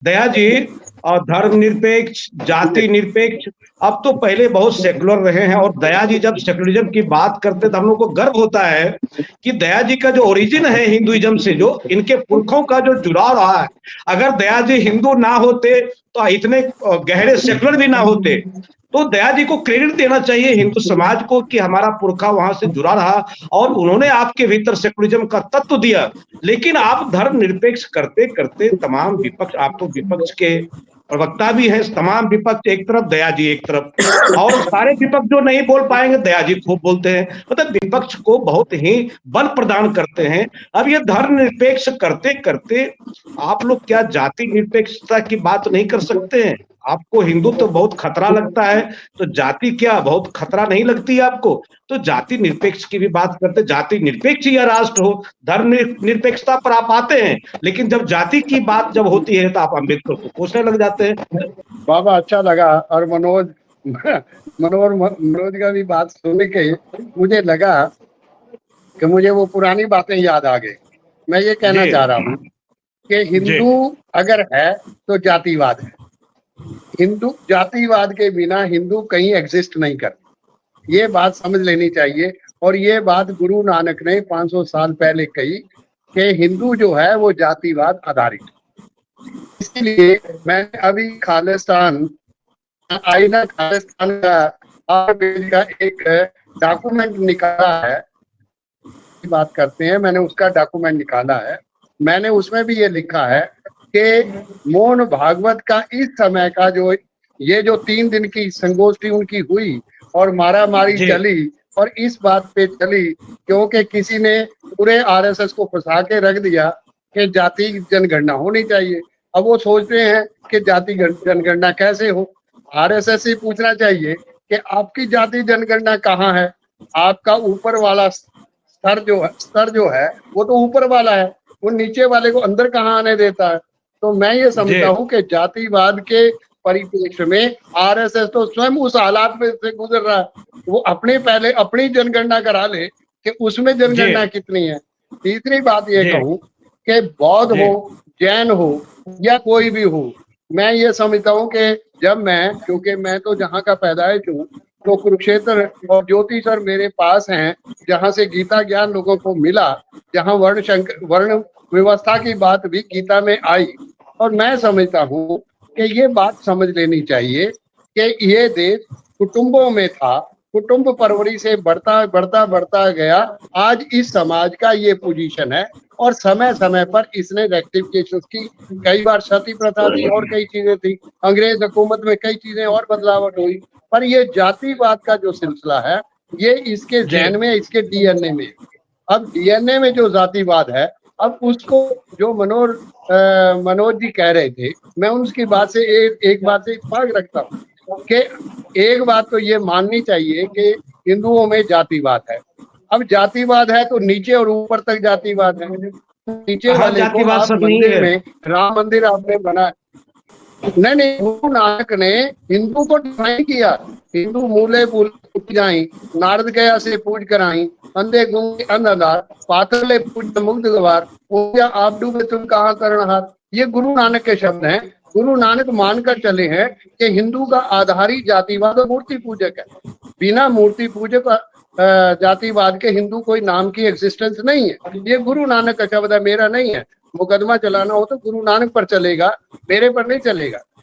दया जी, और धर्मनिरपेक्ष, जाति निरपेक्ष, अब तो पहले बहुत सेकुलर रहे हैं। और दया जी जब सेकुलरिज्म की बात करते तो हम लोग को गर्व होता है कि दया जी का जो ओरिजिन है हिंदुइज्म से, जो इनके पुरखों का जो जुड़ाव रहा है, अगर दया जी हिंदू ना होते तो इतने गहरे सेकुलर भी ना होते। तो दया जी को क्रेडिट देना चाहिए हिंदू समाज को कि हमारा पुरखा वहां से जुड़ा रहा और उन्होंने आपके भीतर सेकुलरिज्म का तत्व दिया। लेकिन आप धर्मनिरपेक्ष करते करते तमाम विपक्ष, आप तो विपक्ष के प्रवक्ता भी है, तमाम विपक्ष एक तरफ, दया जी एक तरफ, और सारे विपक्ष जो नहीं बोल पाएंगे दया जी खूब बोलते हैं। मतलब विपक्ष को बहुत ही बल प्रदान करते हैं। अब ये धर्मनिरपेक्ष करते करते आप लोग क्या जाति निरपेक्षता की बात नहीं कर सकते हैं? आपको हिंदू तो बहुत खतरा लगता है, तो जाति क्या बहुत खतरा नहीं लगती है आपको? तो जाति निरपेक्ष की भी बात करते, जाति निरपेक्ष या राष्ट्र हो, धर्म निरपेक्षता पर आप आते हैं, लेकिन जब जाति की बात जब होती है तो आप अम्बेडकर को कोसने लग जाते हैं। बाबा अच्छा लगा, और मनोज का भी बात सुन के मुझे लगा कि मुझे वो पुरानी बातें याद आ गई। मैं ये कहना चाह रहा हूँ कि हिंदू अगर है तो जातिवाद है। हिंदू जातिवाद के बिना हिंदू कहीं एग्जिस्ट नहीं करते, ये बात समझ लेनी चाहिए। और ये बात गुरु नानक ने 500 साल पहले कही कि हिंदू जो है वो जातिवाद आधारित। इसलिए मैंने अभी खालिस्तान आईना खालिस्तान का एक डॉक्यूमेंट निकाला है, बात करते हैं, मैंने उसका डॉक्यूमेंट निकाला है। मैंने उसमें भी ये लिखा है कि मोहन भागवत का इस समय का जो ये जो 3 दिन की संगोष्ठी उनकी हुई और मारा मारी चली, और इस बात पे चली क्योंकि किसी ने पूरे आरएसएस को फंसा के रख दिया कि जाति जनगणना होनी चाहिए। अब वो सोचते हैं कि जाति जनगणना कैसे हो। आरएसएस से पूछना चाहिए कि आपकी जाति जनगणना कहाँ है? आपका ऊपर वाला स्तर जो है वो तो ऊपर वाला है, वो नीचे वाले को अंदर कहाँ आने देता है? तो मैं ये समझता हूँ कि जातिवाद के परिप्रेक्ष्य में आरएसएस तो स्वयं उस हालात में से गुजर रहा है। वो पहले अपनी जनगणना करा ले कि उसमें जनगणना कितनी है। तीसरी बात ये कहूँ कि बौद्ध हो, जैन हो या कोई भी हो, मैं ये समझता हूँ कि क्योंकि मैं तो जहाँ का पैदाइश हूँ, तो कुरुक्षेत्र और ज्योति सर मेरे पास हैं, जहाँ से गीता ज्ञान लोगों को मिला, जहाँ वर्ण व्यवस्था की बात भी गीता में आई। और मैं समझता हूँ कि ये बात समझ लेनी चाहिए कि ये देश कुटुंबों में था, कुटुंब परवरी से बढ़ता गया, आज इस समाज का ये पोजीशन है। और समय समय पर इसने रेक्टिफिकेशन की, कई बार सती प्रथा थी और कई चीजें थी, अंग्रेज हुकूमत में कई चीजें और बदलावट हुई, पर ये जातिवाद का जो सिलसिला है ये इसके जहन में, इसके डीएनए में। अब डीएनए में जो जातिवाद है, अब उसको जो मनोज जी कह रहे थे, मैं उनकी बात से एक बात से इत्तेफाक रखता हूँ कि एक बात तो ये माननी चाहिए कि हिंदुओं में जातिवाद है। अब जातिवाद है तो नीचे और ऊपर तक जातिवाद है। नीचे वाले को आप मंदिर में, राम मंदिर आपने बनाया, नहीं, गुरु नानक ने हिंदू को डिफाइन किया। हिंदू मूले पूज जाई, नारद गया से पूज कराई, अंधे गूंगे अंधार, पाथरले पूज मुग्ध गवार, पूजा आप डूबे तुम कहाँ करनहार। ये गुरु नानक के शब्द हैं। गुरु नानक मानकर चले हैं कि हिंदू का आधार ही जातिवाद और मूर्ति पूजक है। बिना मूर्ति पूजक जातिवाद के हिंदू कोई नाम की एग्जिस्टेंस नहीं है। ये गुरु नानक का शब्द है, मेरा नहीं है। मुकदमा चलाना हो तो गुरु नानक पर चलेगा, मेरे पर नहीं चलेगा।